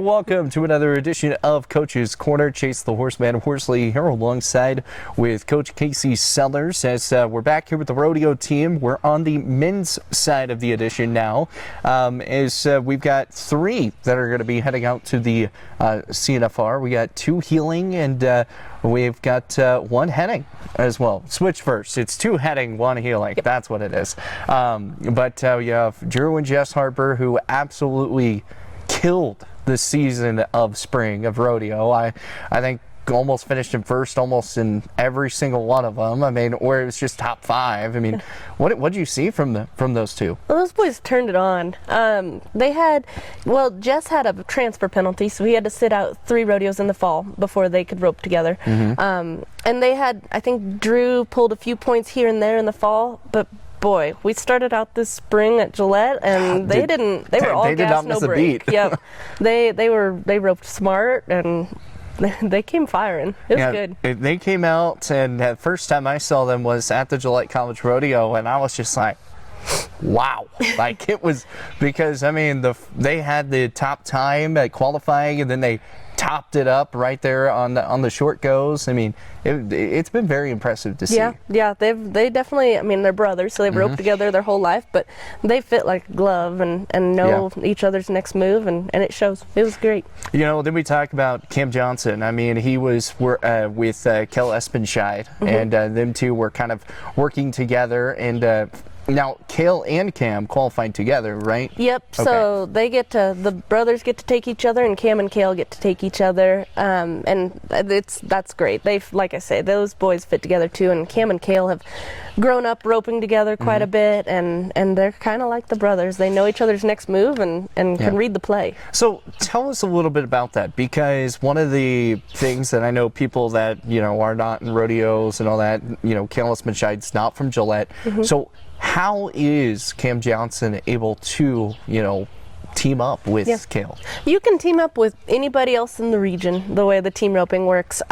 welcome to another edition of Coach's Corner. Chase the Horseman Horsley here alongside with Coach Casey Sellers as we're back here with the Rodeo team. We're on the men's side of the edition now as we've got three that are going to be heading out to the CNFR. We got two healing and we've got one heading as well. Switch first. It's two heading, one healing. Yep. That's what it is. But you have Drew and Jess Harper, who absolutely killed the season of spring of rodeo. I think almost finished in first almost in every single one of them. I mean, or it was just top five. I mean, what did you see from those two? Well, those boys turned it on. Jess had a transfer penalty, so he had to sit out 3 rodeos in the fall before they could rope together. Mm-hmm. And they had, I think Drew pulled a few points here and there in the fall, but boy, we started out this spring at Gillette, and they were all gas, no brake. Yep, they roped smart, and they came firing. It was good. They came out, and the first time I saw them was at the Gillette College Rodeo, and I was just like, wow. Like, it was, because I mean they had the top time at qualifying, and then they topped it up right there on the short goes. I mean, it's been very impressive to see. Yeah, they definitely, I mean, they're brothers, so they've roped together their whole life, but they fit like a glove and know each other's next move, and it shows. It was great. You know, then we talk about Cam Johnson. I mean, he was with Kel Espenscheid, and them two were kind of working together, and now, Kale and Cam qualified together, right? Yep. Okay. So the brothers get to take each other, and Cam and Kale get to take each other, and that's great. Like I say, those boys fit together too, and Cam and Kale have grown up roping together quite a bit, and they're kind of like the brothers. They know each other's next move and can read the play. So tell us a little bit about that, because one of the things that I know people that are not in rodeos and all that, Kale Espenscheid's not from Gillette, so how is Cam Johnson able to, team up with Kale? You can team up with anybody else in the region, the way the team roping works.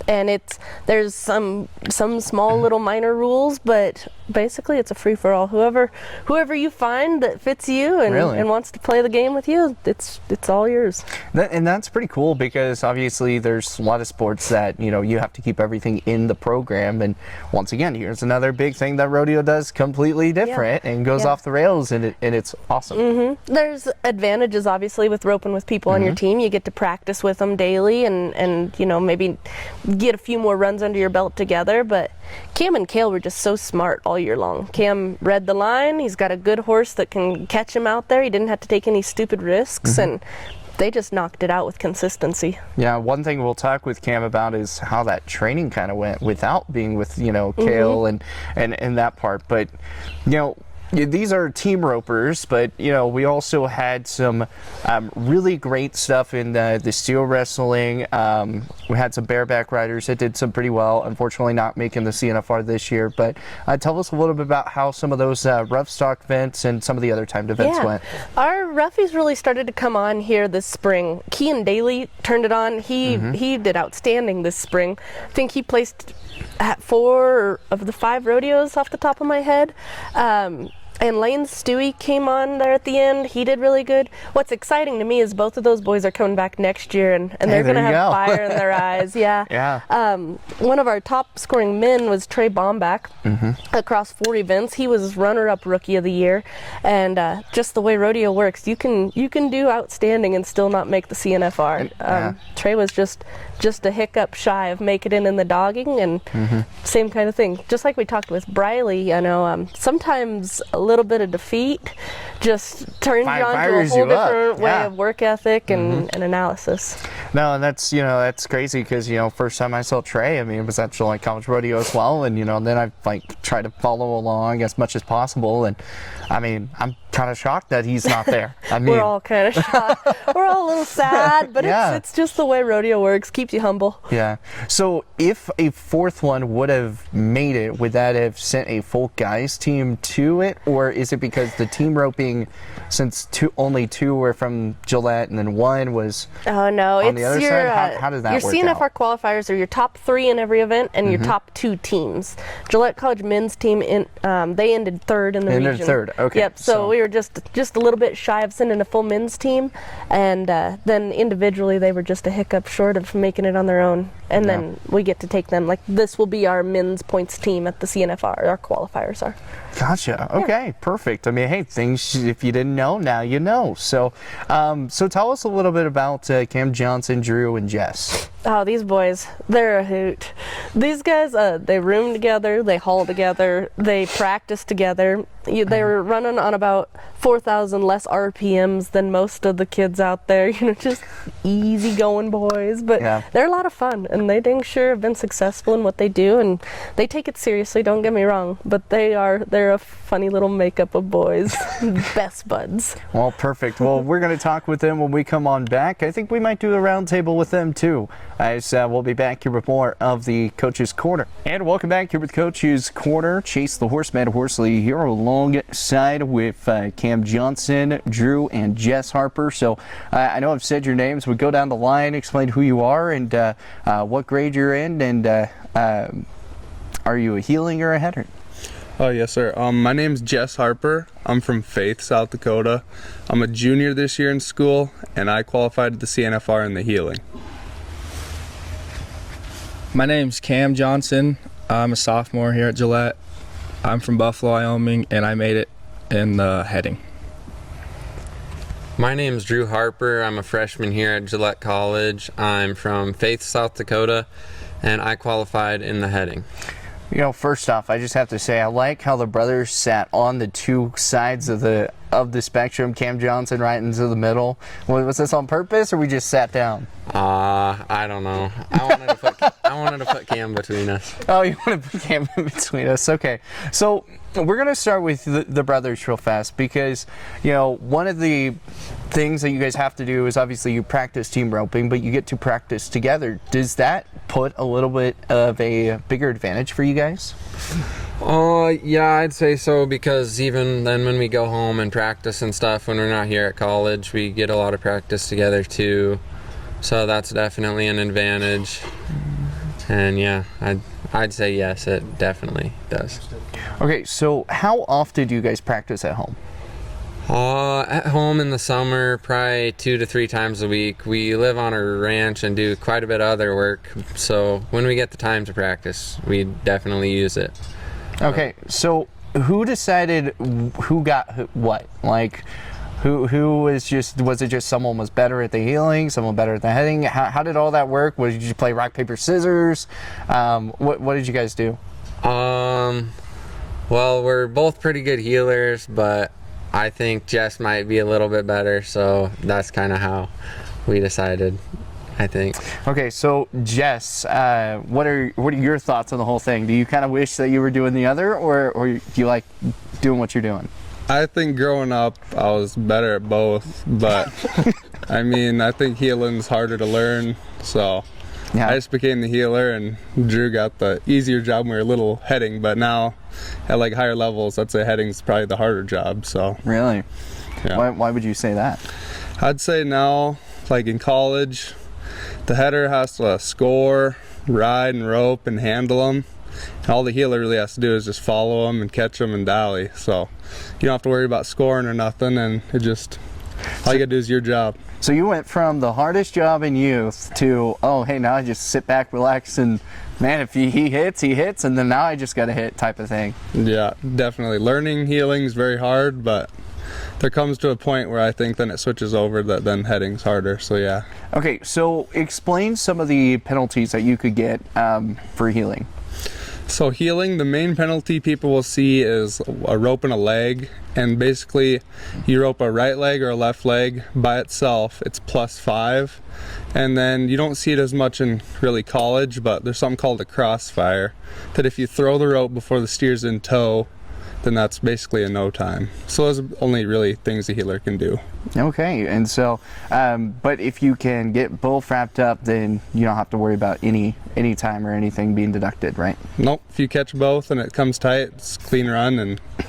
And there's some small little minor rules, but basically it's a free-for-all. Whoever you find that fits you and wants to play the game with you, it's all yours. And that's pretty cool, because obviously there's a lot of sports that you have to keep everything in the program, and once again, here's another big thing that rodeo does completely different and goes off the rails, and it's awesome. There's advantages obviously with roping with people on your team. You get to practice with them daily, and maybe get a few more runs under your belt together. But Cam and Kale were just so smart all year long. Cam read the line. He's got a good horse that can catch him out there. He didn't have to take any stupid risks, and they just knocked it out with consistency. Yeah, one thing we'll talk with Cam about is how that training kind of went without being with Kale and that part. But these are team ropers, but we also had some really great stuff in the steel wrestling. We had some bareback riders that did some pretty well. Unfortunately, not making the CNFR this year. But tell us a little bit about how some of those rough stock events and some of the other timed events went. Our roughies really started to come on here this spring. Kean Daly turned it on. He did outstanding this spring. I think he placed at 4 of the 5 rodeos off the top of my head. And Lane Stewie came on there at the end. He did really good. What's exciting to me is both of those boys are coming back next year, and they're going to have fire in their eyes. Yeah. One of our top scoring men was Trey Bomback across 4 events. He was runner-up rookie of the year, and just the way rodeo works, you can do outstanding and still not make the CNFR. Trey was just a hiccup shy of making it in the dogging, and same kind of thing. Just like we talked with Briley, sometimes a little bit of defeat just turns you on to a whole different way of work ethic and analysis. No, and that's crazy, because first time I saw Trey, I mean, it was at Gillette College Rodeo as well, and then I tried to follow along as much as possible, and I mean, I'm kind of shocked that he's not there. I mean, we're all kind of shocked. We're all a little sad, but it's just the way rodeo works. Keeps you humble. Yeah. So if a 4th one would have made it, would that have sent a full guys team to it, or is it because the team roping, since only 2 were from Gillette and then 1 was on the other side? How does that work your out? CNFR qualifiers are your top 3 in every event and your top 2 teams. Gillette College men's team they ended 3rd in the region. Ended 3rd. Okay. Yep. So we were just a little bit shy of sending a full men's team, and then individually they were just a hiccup short of making it on their own. And then we get to take them. Like, this will be our men's points team at the CNFR. Our qualifiers are. Gotcha. Okay, perfect. I mean, hey, things, if you didn't know, now you know. So, so tell us a little bit about Cam Johnson, Drew, and Jess. Oh, these boys, they're a hoot. These guys, they room together, they haul together, they practice together. They were running on about 4,000 less RPMs than most of the kids out there. You know, just easy going boys. But they're a lot of fun, and they dang sure have been successful in what they do, and they take it seriously, don't get me wrong. But they're a funny little makeup of boys. Best buds. Well, perfect. Well, we're going to talk with them when we come on back. I think we might do a roundtable with them too. As we'll be back here with more of the Coach's Corner. And welcome back here with Coach's Corner. Chase the Horseman Horsley here alongside with Cam Johnson, Drew, and Jess Harper. So I know I've said your names, but go down the line, explain who you are and what grade you're in, and are you a heeling or a header? Oh, yes, sir. My name's Jess Harper. I'm from Faith, South Dakota. I'm a junior this year in school, and I qualified to the CNFR in the heeling. My name's Cam Johnson. I'm a sophomore here at Gillette. I'm from Buffalo, Wyoming, and I made it in the heading. My name's Drew Harper. I'm a freshman here at Gillette College. I'm from Faith, South Dakota, and I qualified in the heading. You know, first off, I just have to say I like how the brothers sat on the two sides of the spectrum. Cam Johnson right into the middle. Was this on purpose, or we just sat down? I don't know. I wanted to put Cam between us. Oh, you want to put Cam in between us? Okay. So we're going to start with the brothers real fast because, you know, one of the things that you guys have to do is obviously you practice team roping, but you get to practice together. Does that put a little bit of a bigger advantage for you guys? Yeah, I'd say so, because even then when we go home and practice and stuff, when we're not here at college, we get a lot of practice together too. So that's definitely an advantage. And yeah, I'd say yes, it definitely does. Okay, so how often do you guys practice at home? At home in the summer, probably 2 to 3 times a week. We live on a ranch and do quite a bit of other work, so when we get the time to practice, we definitely use it. Okay, so who decided who got what? Like, who was it just someone was better at the heeling, someone better at the heading? How did all that work? Did you play rock, paper, scissors? What did you guys do? Well, we're both pretty good healers, but I think Jess might be a little bit better, so that's kind of how we decided, I think. Okay, so Jess, what are your thoughts on the whole thing? Do you kind of wish that you were doing the other, or do you like doing what you're doing? I think growing up I was better at both, but I mean, I think healing's harder to learn, so I just became the healer, and Drew got the easier job when we were little heading, but now at like higher levels, I'd say heading's probably the harder job. So really? Yeah. Why would you say that? I'd say now, like in college, the header has to score, ride and rope and handle them. And all the healer really has to do is just follow them and catch them and dally. So you don't have to worry about scoring or nothing, and it just, all you gotta do is your job. So you went from the hardest job in youth to, oh, hey, now I just sit back, relax, and man, if he hits, he hits, and then now I just got to hit type of thing. Yeah, definitely. Learning healing is very hard, but there comes to a point where I think then it switches over that then heading's harder, so yeah. Okay, so explain some of the penalties that you could get for healing. So healing, the main penalty people will see is a rope and a leg, and basically you rope a right leg or a left leg by itself, it's +5, and then you don't see it as much in really college, but there's something called a crossfire, that if you throw the rope before the steer's in tow, then that's basically a no time. So those are only really things a healer can do. Okay, and so, but if you can get both wrapped up, then you don't have to worry about any time or anything being deducted, right? Nope, if you catch both and it comes tight, it's a clean run and you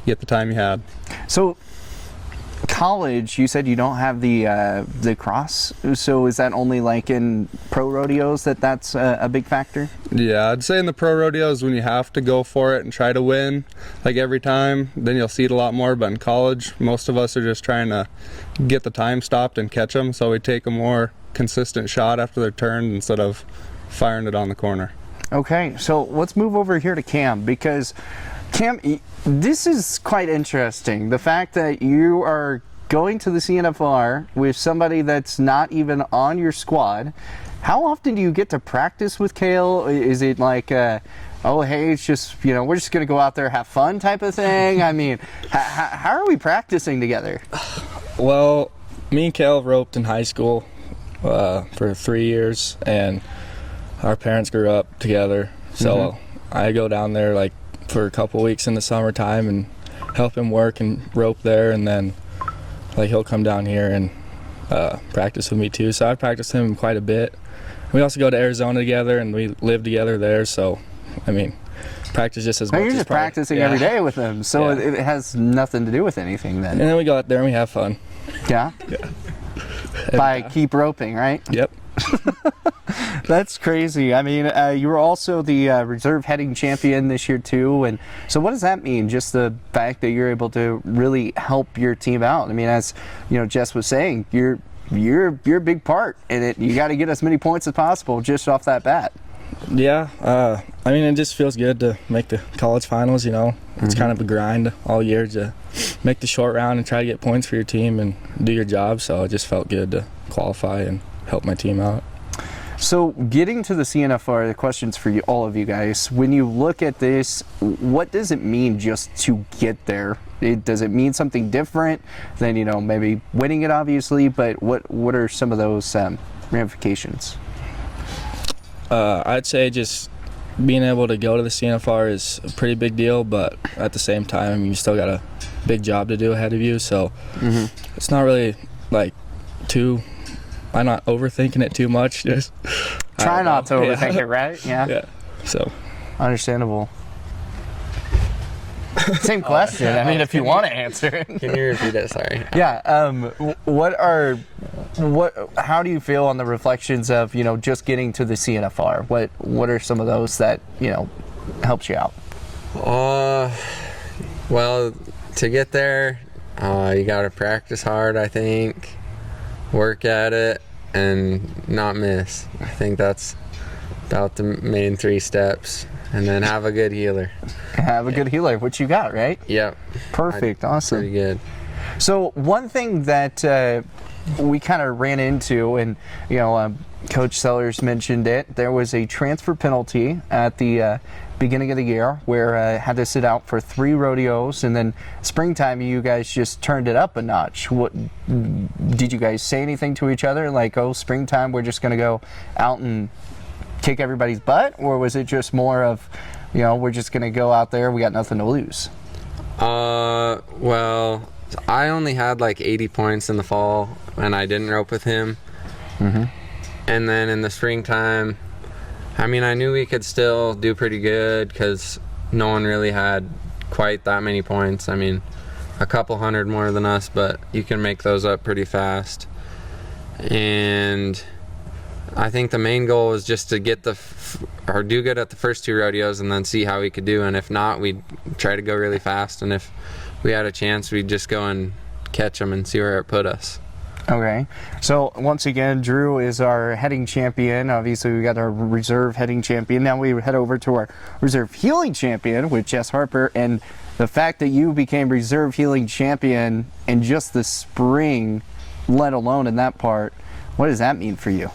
get the time you had. So college, you said you don't have the cross, so is that only like in pro rodeos that's a big factor? Yeah, I'd say in the pro rodeos when you have to go for it and try to win, like every time, then you'll see it a lot more. But in college, most of us are just trying to get the time stopped and catch them, so we take a more consistent shot after they're turned instead of firing it on the corner. Okay, so let's move over here to Cam, because Cam, this is quite interesting. The fact that you are going to the CNFR with somebody that's not even on your squad. How often do you get to practice with Kale? Is it like, oh, hey, it's just, we're just going to go out there, have fun type of thing? I mean, how are we practicing together? Well, me and Kale roped in high school for 3 years, and our parents grew up together. So I go down there like for a couple weeks in the summertime and help him work and rope there, and then like he'll come down here and practice with me too. So I practice him quite a bit. We also go to Arizona together, and we live together there. So I mean, practice just as much. You're as just probably, practicing every day with him, so Yeah. it has nothing to do with anything then. And then we go out there and we have fun. Yeah. By keep roping, right? Yep. That's crazy. I mean, you were also the reserve heading champion this year too, and so what does that mean? Just the fact that you're able to really help your team out. I mean, as Jess was saying, you're a big part in it. You got to get as many points as possible just off that bat. Yeah. I mean, it just feels good to make the college finals. It's kind of a grind all year to make the short round and try to get points for your team and do your job. So it just felt good to qualify and help my team out. So getting to the CNFR, the questions for all of you guys. When you look at this, what does it mean just to get there? Does it mean something different than maybe winning it, obviously? But what are some of those ramifications? I'd say just being able to go to the CNFR is a pretty big deal, but at the same time, you still got a big job to do ahead of you. So it's not really like I'm not overthinking it too much. Just try not to overthink it, right? Yeah. Yeah. So understandable. Same question. I mean, if you want to answer it. Can you repeat it? Sorry. Yeah. How do you feel on the reflections of just getting to the CNFR? What are some of those that helps you out? Well, to get there, you gotta practice hard. I think, work at it, and not miss. I think that's about the main 3 steps. And then have a good healer. Have a good healer, which you got, right? Yep. Perfect. Awesome. Pretty good. So one thing that we kind of ran into, and Coach Sellers mentioned it, there was a transfer penalty at the beginning of the year where I had to sit out for 3 rodeos, and then springtime you guys just turned it up a notch. What did you guys say anything to each other like, oh, springtime we're just going to go out and kick everybody's butt, or was it just more of we're just going to go out there, we got nothing to lose? Well, I only had like 80 points in the fall, and I didn't rope with him. And then in the springtime, I mean, I knew we could still do pretty good because no one really had quite that many points. I mean, a couple hundred more than us, but you can make those up pretty fast. And I think the main goal was just to get or do good at the first 2 rodeos and then see how we could do. And if not, we'd try to go really fast. And if we had a chance, we'd just go and catch them and see where it put us. Okay. So once again, Drew is our heading champion. Obviously, we got our reserve heading champion. Now we head over to our reserve healing champion with Jess Harper. And the fact that you became reserve healing champion in just the spring, let alone in that part, what does that mean for you?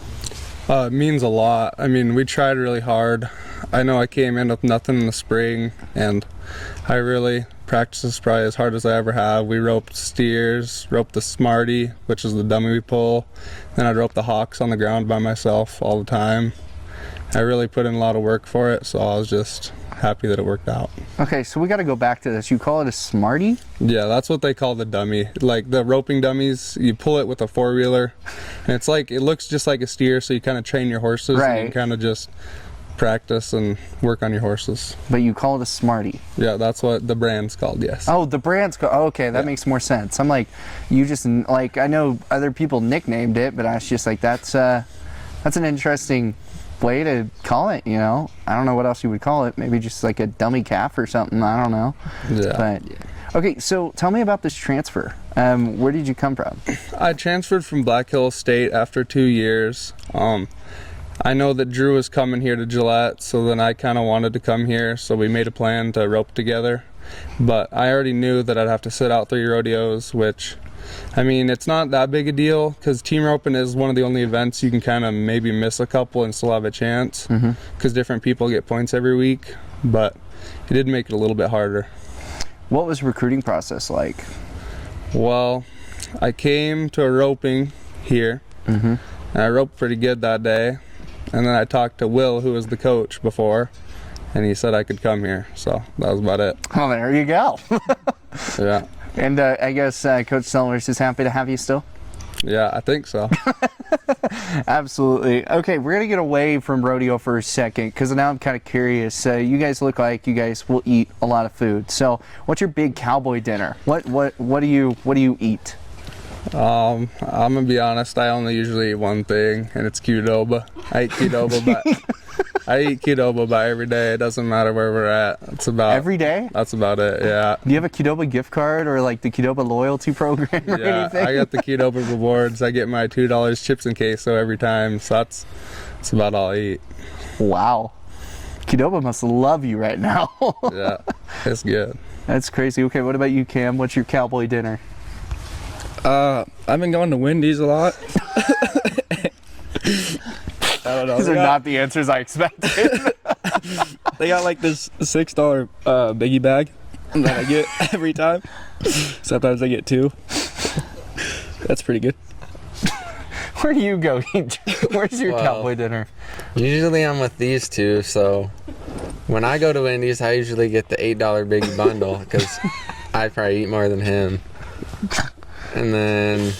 It means a lot. I mean, we tried really hard. I know I came in with nothing in the spring, and I really practiced this probably as hard as I ever have. We roped steers, roped the Smarty, which is the dummy we pull. Then I'd rope the hawks on the ground by myself all the time. I really put in a lot of work for it, so I was just happy that it worked out. Okay, so we got to go back to this. You call it a Smarty? Yeah, that's what they call the dummy. Like the roping dummies, you pull it with a 4-wheeler, and it looks just like a steer, so you kind of train your horses, right, and you kind of just practice and work on your horses. But you call it a Smartie. Yeah, that's what the brand's called, yes. Oh, the brand's okay, that makes more sense. I'm like, you just, like, I know other people nicknamed it, but I was just like, that's an interesting way to call it, you know? I don't know what else you would call it. Maybe just like a dummy calf or something. I don't know. Yeah. But, okay, so tell me about this transfer. Where did you come from? I transferred from Black Hills State after 2 years. I know that Drew was coming here to Gillette, so then I kind of wanted to come here, so we made a plan to rope together. But I already knew that I'd have to sit out 3 rodeos, which, I mean, it's not that big a deal, because team roping is one of the only events you can kind of maybe miss a couple and still have a chance, because different people get points every week, but it did make it a little bit harder. What was the recruiting process like? Well, I came to a roping here, and I roped pretty good that day. And then I talked to Will, who was the coach before, and he said I could come here. So that was about it. Oh, there you go. Yeah. And I guess Coach Sellers is happy to have you still? Yeah, I think so. Absolutely. Okay, we're going to get away from rodeo for a second because now I'm kind of curious. You guys look like you guys will eat a lot of food. So what's your big cowboy dinner? What do you eat? I'm gonna be honest, I only usually eat one thing, and it's Qdoba. I eat Qdoba by every day. It doesn't matter where we're at. It's about every day? That's about it, yeah. Do you have a Qdoba gift card or like the Qdoba loyalty program or anything? I got the Qdoba rewards. I get my $2 chips and queso every time, so that's about all I eat. Wow. Qdoba must love you right now. Yeah, it's good. That's crazy. Okay, what about you, Cam? What's your cowboy dinner? I've been going to Wendy's a lot. I don't know. These are not the answers I expected. They got like this $6 biggie bag that I get every time. Sometimes I get 2. That's pretty good. Where do you go? Where's your Well, cowboy dinner? Usually I'm with these two, so when I go to Wendy's, I usually get the $8 biggie bundle because I probably eat more than him. And then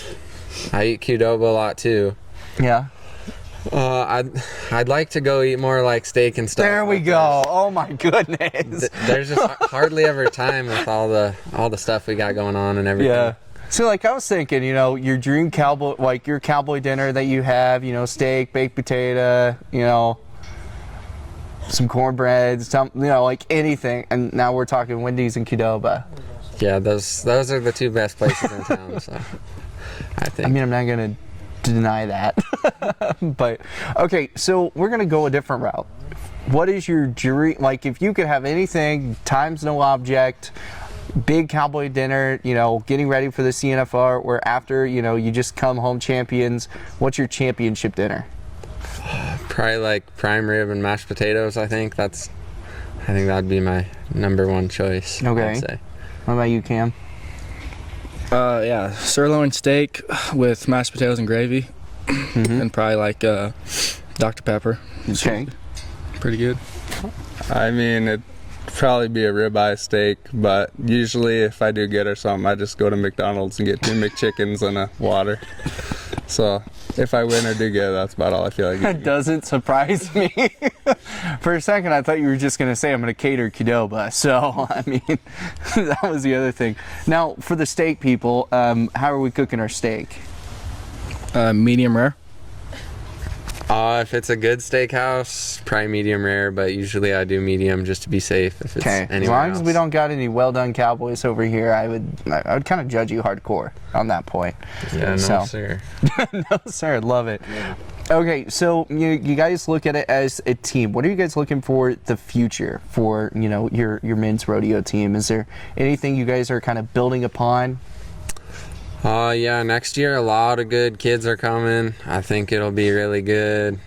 I eat Qdoba a lot too. Yeah. I'd like to go eat more like steak and stuff. There we like go. Oh my goodness. There's just hardly ever time with all the stuff we got going on and everything. Yeah. So like I was thinking, you know, your dream cowboy, like your cowboy dinner that you have, you know, steak, baked potato, you know, some cornbread, some, you know, like anything. And now we're talking Wendy's and Qdoba. Yeah, those are the 2 best places in town. So I think. I mean, I'm not gonna deny that. But okay, so we're gonna go a different route. What is your dream? Like, if you could have anything, time's no object. Big cowboy dinner, you know, getting ready for the CNFR, or after, you know, you just come home champions. What's your championship dinner? Probably like prime rib and mashed potatoes. I think that'd be my #1 choice. Okay. I'd say. What about you, Cam? Yeah, sirloin steak with mashed potatoes and gravy, and probably like Dr. Pepper. Okay. Pretty good. I mean, it'd probably be a ribeye steak, but usually if I do get or something, I just go to McDonald's and get 2 McChickens and a water. So if I win or do good, that's about all I feel like That eating. doesn't surprise me. For a second, I thought you were just going to say I'm going to cater Qdoba. So, I mean, that was the other thing. Now, for the steak people, how are we cooking our steak? Medium rare. If it's a good steakhouse, probably medium rare, but usually I do medium just to be safe. If it's Okay, as anywhere long as else. we don't got any well-done cowboys over here, I would kind of judge you hardcore on that point. Yeah, no, So- sir. No, sir, love it. Okay, so you guys look at it as a team. What are you guys looking for the future for, you know, your men's rodeo team? Is there anything you guys are kind of building upon? Yeah, next year a lot of good kids are coming. I think it'll be really good.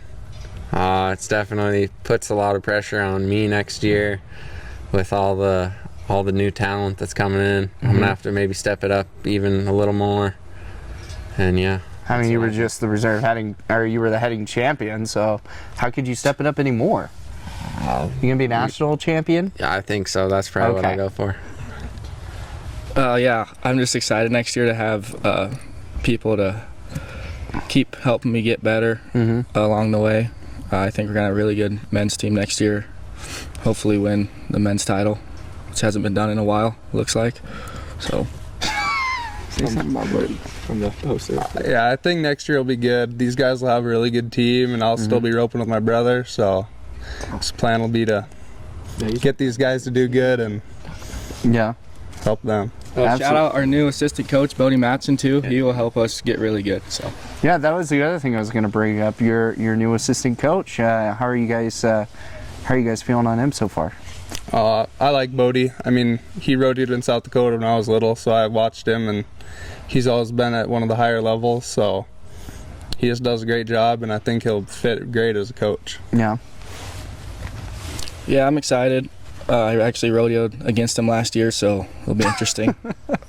It's definitely puts a lot of pressure on me next year with all the new talent that's coming in. I'm gonna have to maybe step it up even a little more. And yeah. I mean, that's you what were just the reserve heading, or you were the heading champion, so how could you step it up anymore? You gonna be national champion? Yeah, I think so. That's probably what Okay. I go for. Yeah, I'm just excited next year to have people to keep helping me get better along the way. I think we're going to have a really good men's team next year. Hopefully win the men's title, which hasn't been done in a while, looks like. So, say something about Brody from the poster. Yeah, I think next year will be good. These guys will have a really good team, and I'll still be roping with my brother. So, this plan will be to get these guys to do good and help them. Shout out our new assistant coach, Bodie Matson, too. He will help us get really good. So, Yeah, that was the other thing I was going to bring up. Your new assistant coach. How are you guys feeling on him so far? I like Bodie. I mean, he rotated in South Dakota when I was little, so I watched him, and he's always been at one of the higher levels. So he just does a great job, and I think he'll fit great as a coach. Yeah. Yeah, I'm excited. I actually rodeoed against him last year, so it'll be interesting.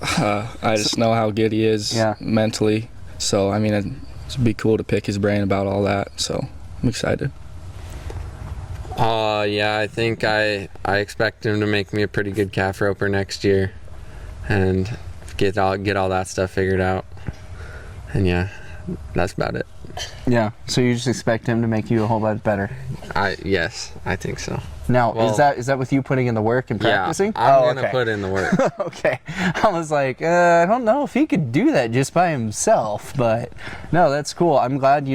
I just know how good he is mentally. So, I mean, it'd be cool to pick his brain about all that. So, I'm excited. Yeah, I think I expect him to make me a pretty good calf roper next year and get all that stuff figured out. And yeah, that's about it. Yeah. So you just expect him to make you a whole lot better. Yes, I think so. Now, Well, is that with you putting in the work and practicing? Yeah, I'm gonna put in the work. Okay. I was like, I don't know if he could do that just by himself, but no, that's cool. I'm glad,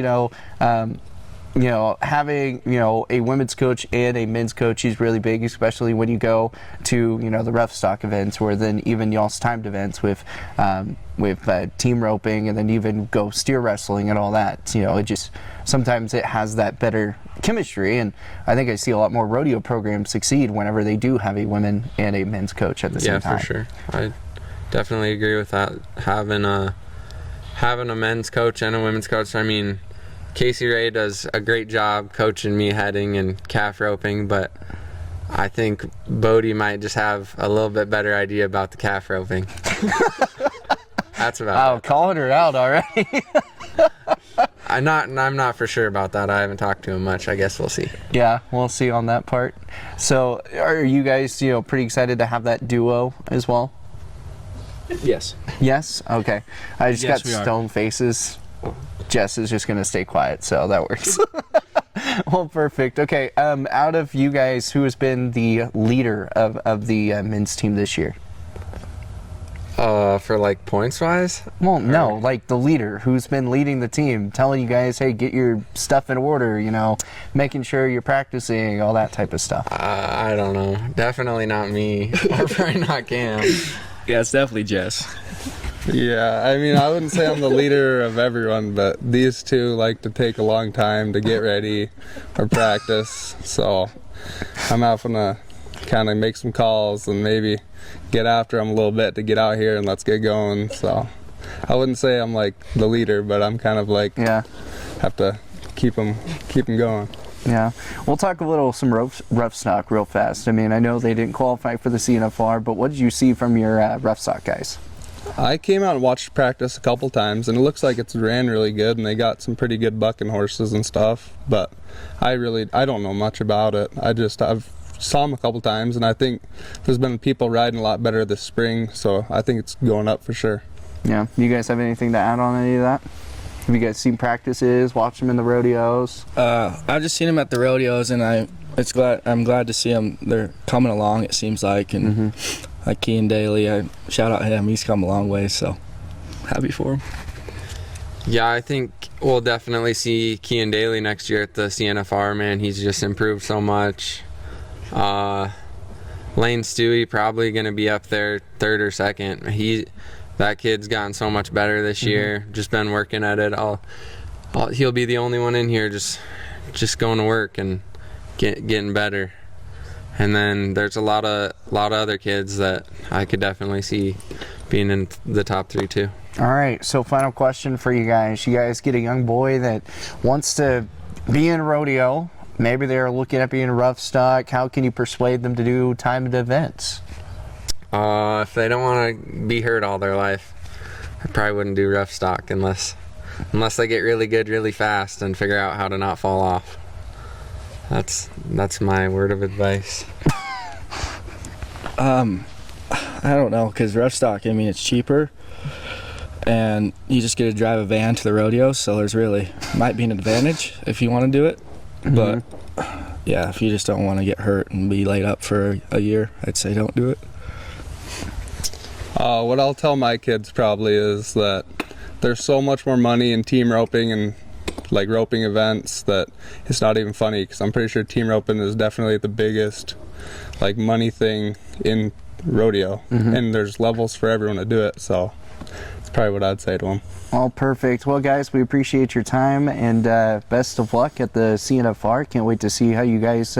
having, a women's coach and a men's coach is really big, especially when you go to, the rough stock events or then even y'all's timed events with team roping and then even go steer wrestling and all that. It just, sometimes it has that better chemistry, and I think I see a lot more rodeo programs succeed whenever they do have a women and a men's coach at the same time. Yeah, for sure. I definitely agree with that. Having a men's coach and a women's coach, I mean, Casey Ray does a great job coaching me heading and calf roping, but I think Bodie might just have a little bit better idea about the calf roping. That's about it. Calling her out already. I'm not for sure about that. I haven't talked to him much. I guess we'll see. Yeah, we'll see on that part. So, are you guys, pretty excited to have that duo as well? Yes. Yes? Okay. I just got we are. stone faces. Jess is just going to stay quiet, so that works. Well, perfect. Okay, out of you guys, who has been the leader of the men's team this year? For like points wise? Well, no, like the leader who's been leading the team, telling you guys, hey, get your stuff in order, making sure you're practicing, all that type of stuff. I don't know. Definitely not me. Or probably not Cam. Yeah, it's definitely Jess. Yeah, I mean, I wouldn't say I'm the leader of everyone, but these two like to take a long time to get ready or practice. So I'm having to kind of make some calls and maybe get after them a little bit to get out here and let's get going. So I wouldn't say I'm like the leader, but I'm kind of like have to keep them going. Yeah, we'll talk a little some rough stock real fast. I mean, I know they didn't qualify for the CNFR, but what did you see from your rough stock guys? I came out and watched practice a couple times, and it looks like it's ran really good, and they got some pretty good bucking horses and stuff. But I don't know much about it. I've saw them a couple times, and I think there's been people riding a lot better this spring, so I think it's going up for sure. Yeah. You guys have anything to add on any of that? Have you guys seen practices, watched them in the rodeos? I've just seen them at the rodeos, and I'm glad to see them. They're coming along, it seems like, and like Kean Daly, I shout out him. He's come a long way, so happy for him. Yeah, I think we'll definitely see Kean Daly next year at the CNFR, man. He's just improved so much. Lane Stewie probably going to be up there third or second. That kid's gotten so much better this year. Just been working at it. He'll be the only one in here just going to work and getting better. And then there's a lot of other kids that I could definitely see being in the top three too. All right, so final question for you guys. You guys get a young boy that wants to be in rodeo. Maybe they're looking at being rough stock. How can you persuade them to do timed events? If they don't want to be hurt all their life, I probably wouldn't do rough stock unless they get really good really fast and figure out how to not fall off. That's my word of advice. I don't know, because rough stock, I mean, it's cheaper, and you just get to drive a van to the rodeo, so there's really might be an advantage if you want to do it. But yeah, if you just don't want to get hurt and be laid up for a year, I'd say don't do it. What I'll tell my kids probably is that there's so much more money in team roping and like roping events that it's not even funny, because I'm pretty sure team roping is definitely the biggest like money thing in rodeo, and there's levels for everyone to do it, so that's probably what I'd say to them. All perfect. Well, guys, we appreciate your time, and best of luck at the CNFR. Can't wait to see how you guys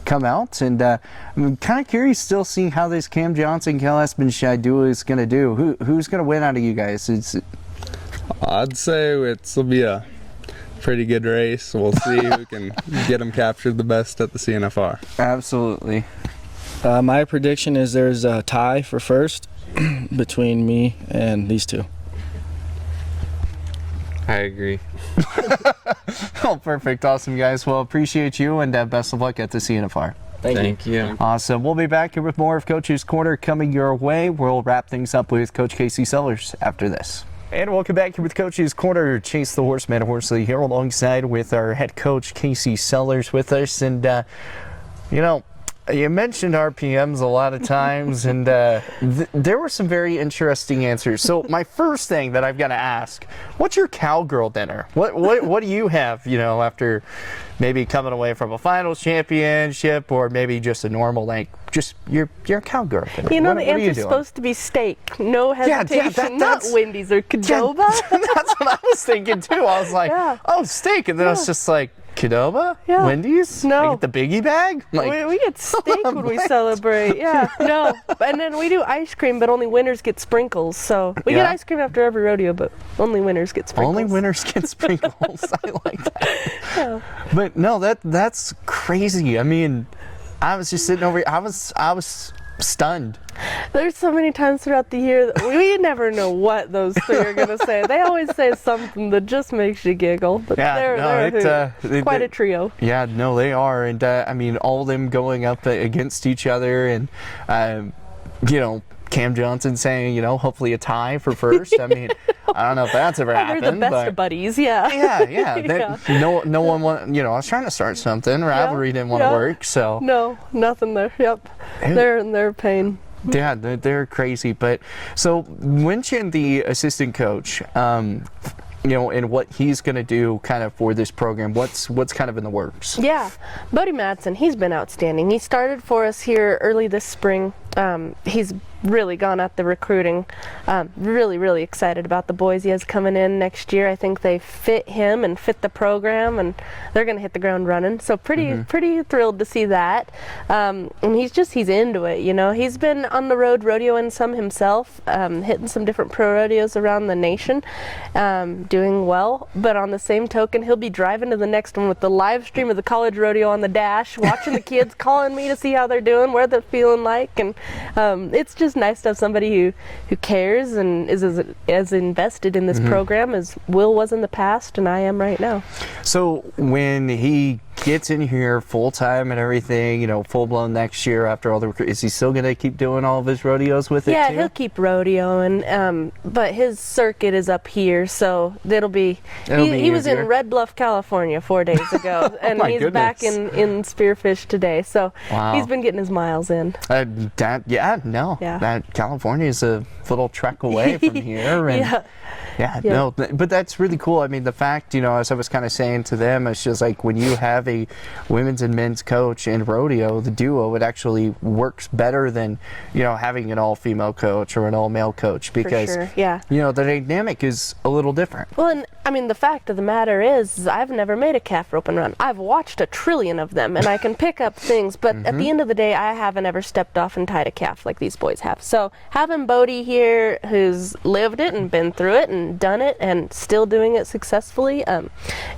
come out, and I'm kind of curious still seeing how this Cam Johnson Cal Espenshire duo is going to do. Who's going to win out of you guys? I'd say it'll be a pretty good race. We'll see who can get them captured the best at the CNFR. Absolutely. My prediction is there's a tie for first between me and these two. I agree. Oh, perfect. Awesome, guys. Well, appreciate you, and best of luck at the CNFR. Thank you. Awesome. We'll be back here with more of Coach's Corner coming your way. We'll wrap things up with Coach Casey Sellers after this. And welcome back here with Coach's Corner. Chase the Horseman Horsley here alongside with our head coach Casey Sellers with us. And, you know, you mentioned RPMs a lot of times, and there were some very interesting answers. So my first thing that I've got to ask, what's your cowgirl dinner? What do you have, you know, after maybe coming away from a finals championship, or maybe just a normal, like, just your cowgirl dinner? You know, what the answer's supposed to be steak. No hesitation. Not Wendy's or Qdoba. That's what I was thinking too. I was like, oh, steak. And then I was just like, Qdoba? Yeah. Wendy's? No. I get the biggie bag? Like, We get steak when we celebrate. Yeah, no. And then we do ice cream, but only winners get sprinkles. So we get ice cream after every rodeo, but only winners get sprinkles. Only winners get sprinkles. I like that. Yeah. But no, that's crazy. I mean, I was just sitting over here. I was stunned. There's so many times throughout the year that we never know what those three are going to say. They always say something that just makes you giggle. But they're quite a trio. Yeah, no, they are. And I mean, all of them going up against each other, and you know, Cam Johnson saying, you know, hopefully a tie for first. I mean, I don't know if that's ever happened. They're the best of buddies, yeah. No one want, you know, I was trying to start something. Rivalry didn't want to work, so. No, nothing there. Yep. They're in their pain. Yeah, they're crazy. But so mention the assistant coach, you know, and what he's going to do kind of for this program. What's kind of in the works? Yeah, Bodie Madsen, he's been outstanding. He started for us here early this spring. He's really gone at the recruiting. Really excited about the boys he has coming in next year. I think they fit him and fit the program, and they're going to hit the ground running. So pretty thrilled to see that. And he's into it, you know. He's been on the road rodeoing some himself, hitting some different pro rodeos around the nation, doing well. But on the same token, he'll be driving to the next one with the live stream of the college rodeo on the dash, watching the kids, calling me to see how they're doing, what they're feeling like, and it's just nice to have somebody who cares and is as invested in this program as Will was in the past and I am right now. So when he gets in here full time and everything, you know, full blown next year after all the is he still going to keep doing all of his rodeos with it too? Yeah, he'll keep rodeoing, but his circuit is up here, so it'll be he was in Red Bluff, California 4 days ago, and he's back in Spearfish today, so he's been getting his miles in. That California is a little trek away from here, and no, but that's really cool. I mean, the fact, you know, as I was kind of saying to them, it's just like when you have a women's and men's coach in rodeo, the duo, it actually works better than, you know, having an all-female coach or an all-male coach, because you know, the dynamic is a little different. Well, and I mean, the fact of the matter is I've never made a calf rope and run. I've watched a trillion of them, and I can pick up things, but at the end of the day, I haven't ever stepped off and tied a calf like these boys have. So having Bodie here, who's lived it and been through it and done it and still doing it successfully,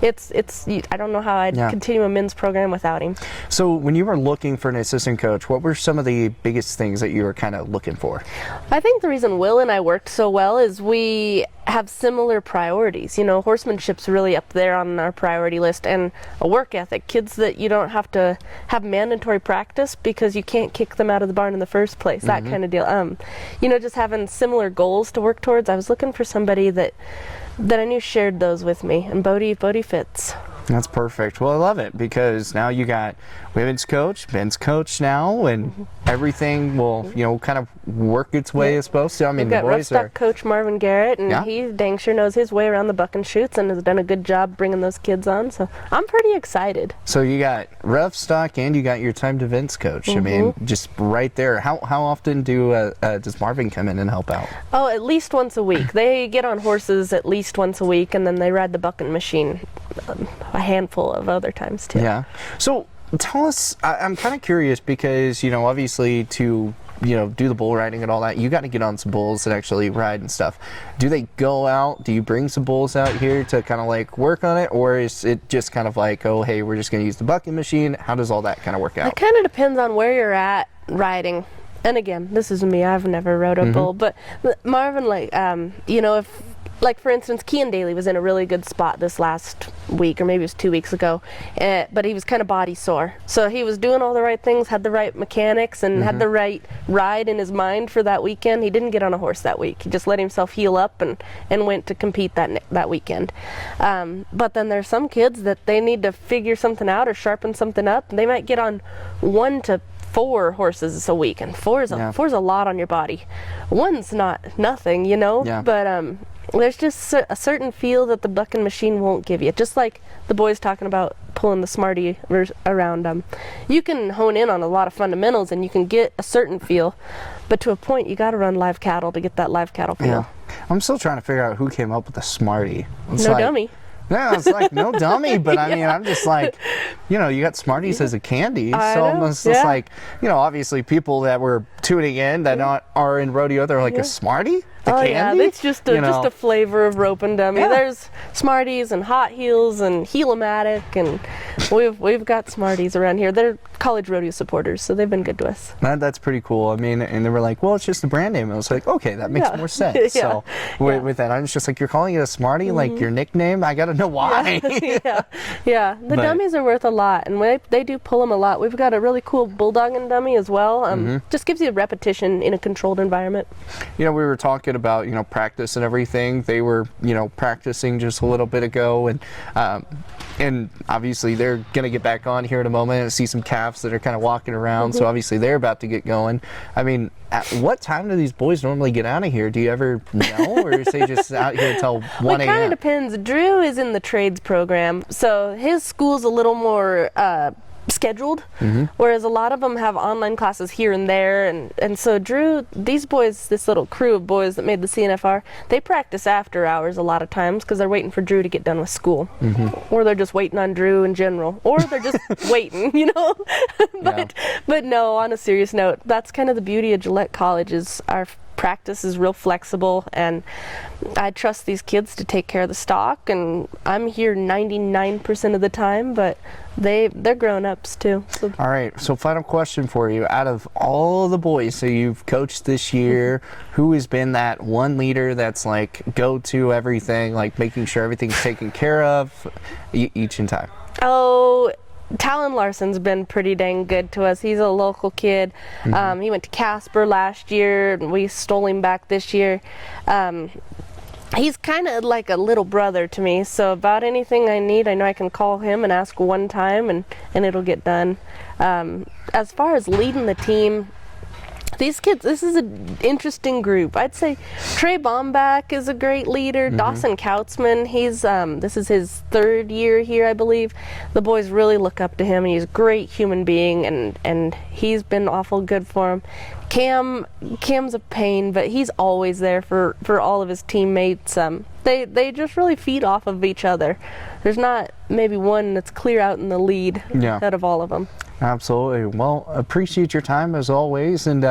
it's I don't know how I'd continue a men's program without him. So when you were looking for an assistant coach, what were some of the biggest things that you were kind of looking for? I think the reason Will and I worked so well is we have similar priorities. You know, horsemanship's really up there on our priority list, and a work ethic. Kids that you don't have to have mandatory practice because you can't kick them out of the barn in the first place, that kind of deal. You know, just having similar goals to work towards. I was looking for somebody that I knew shared those with me, and Bodie fits. That's perfect. Well, I love it because now you got women's coach, men's coach now, and everything will, kind of work its way as supposed to. I mean, We've the got rough boys stock are. coach Marvin Garrett, and Yeah. he dang sure knows his way around the buck and shoots and has done a good job bringing those kids on. So I'm pretty excited. So you got rough stock and you got your timed events coach. I mean, just right there. How often does Marvin come in and help out? Oh, at least once a week. They get on horses at least once a week, and then they ride the bucking machine a handful of other times too. Yeah. So tell us, I'm kind of curious because, obviously to, do the bull riding and all that, you got to get on some bulls and actually ride and stuff. Do they go out? Do you bring some bulls out here to kind of like work on it? Or is it just kind of like, oh, hey, we're just going to use the bucking machine? How does all that kind of work out? It kind of depends on where you're at riding. And again, this is me. I've never rode a bull, but Marvin, if, like for instance, Kean Daly was in a really good spot this last week, or maybe it was 2 weeks ago, but he was kind of body sore. So he was doing all the right things, had the right mechanics, and had the right ride in his mind for that weekend. He didn't get on a horse that week. He just let himself heal up and went to compete that weekend. But then there's some kids that they need to figure something out or sharpen something up. They might get on 1 to 4 horses a week, and four is a lot on your body. 1's not nothing, Yeah. but there's just a certain feel that the bucking machine won't give you. Just like the boys talking about pulling the Smarty around them. You can hone in on a lot of fundamentals and you can get a certain feel, but to a point you got to run live cattle to get that live cattle feel. Yeah. I'm still trying to figure out who came up with the Smarty. It's No like, dummy. Yeah, it's like no dummy, but I mean, I'm just like, you got Smarties as a candy, I so know, it's just yeah. like, obviously people that were tuning in that are in rodeo, they're like a Smartie, the Oh candy. yeah, it's just a flavor of rope and dummy. Yeah. There's Smarties and Hot Heels and Heel-O-Matic, and we've got Smarties around here. They're college rodeo supporters, so they've been good to us. That's pretty cool. I mean, and they were like, well, it's just a brand name. I was like, okay, that makes Yeah. more sense. Yeah. So with that, I was just like, you're calling it a Smartie, like your nickname? I got to know why. Yeah. The But- dummies are worth a lot, and they do pull them a lot. We've got a really cool bulldogging dummy as well. Just gives you repetition in a controlled environment. We were talking about, practice and everything. They were, practicing just a little bit ago, and obviously they're going to get back on here in a moment and see some calves that are kind of walking around. So obviously they're about to get going. I mean, at what time do these boys normally get out of here? Do you ever know, or is they just out here until 1 It kind of a.m.? depends. Drew is in the trades program, so his school's a little more scheduled, whereas a lot of them have online classes here and there, and so Drew, these boys, this little crew of boys that made the CNFR, they practice after hours a lot of times because they're waiting for Drew to get done with school, or they're just waiting on Drew in general, or they're just waiting, but no, on a serious note, that's kind of the beauty of Gillette College is our practice is real flexible, and I trust these kids to take care of the stock, and I'm here 99% of the time, but they're grown-ups too. So. All right, so final question for you. Out of all the boys that you've coached this year, who has been that one leader that's like go-to everything, like making sure everything's taken care of each and time? Oh, Talon Larson's been pretty dang good to us. He's a local kid. He went to Casper last year, and we stole him back this year. He's kind of like a little brother to me, so about anything I need, I know I can call him and ask one time, and it'll get done. As far as leading the team, these kids, this is an interesting group. I'd say Trey Bombach is a great leader. Dawson Kautzman, this is his 3rd year here, I believe. The boys really look up to him. He's a great human being, and he's been awful good for him. Cam's a pain, but he's always there for all of his teammates. They just really feed off of each other. There's not maybe one that's clear out in the lead out of all of them. Absolutely. Well, appreciate your time as always, and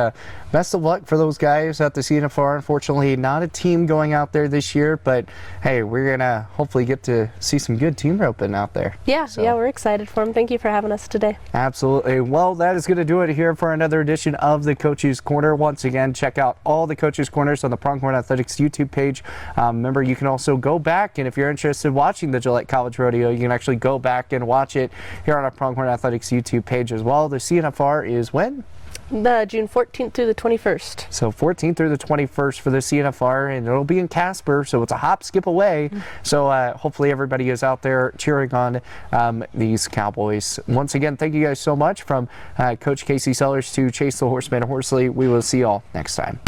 best of luck for those guys at the CNFR. Unfortunately, not a team going out there this year, but hey, we're gonna hopefully get to see some good team roping out there. Yeah, we're excited for them. Thank you for having us today. Absolutely. Well, that is going to do it here for another edition of the Coaches Corner. Once again, check out all the Coaches Corners on the Pronghorn Athletics YouTube page. Remember, you can also go back, and if you're interested in watching the Gillette College Rodeo, you can actually go back and watch it here on our Pronghorn Athletics YouTube page as well. The CNFR is when? The June 14th through the 21st. So 14th through the 21st for the CNFR, and it'll be in Casper, so it's a hop, skip away. So hopefully everybody is out there cheering on these Cowboys. Once again, thank you guys so much. From Coach Casey Sellers to Chase the Horseman Horsley, we will see you all next time.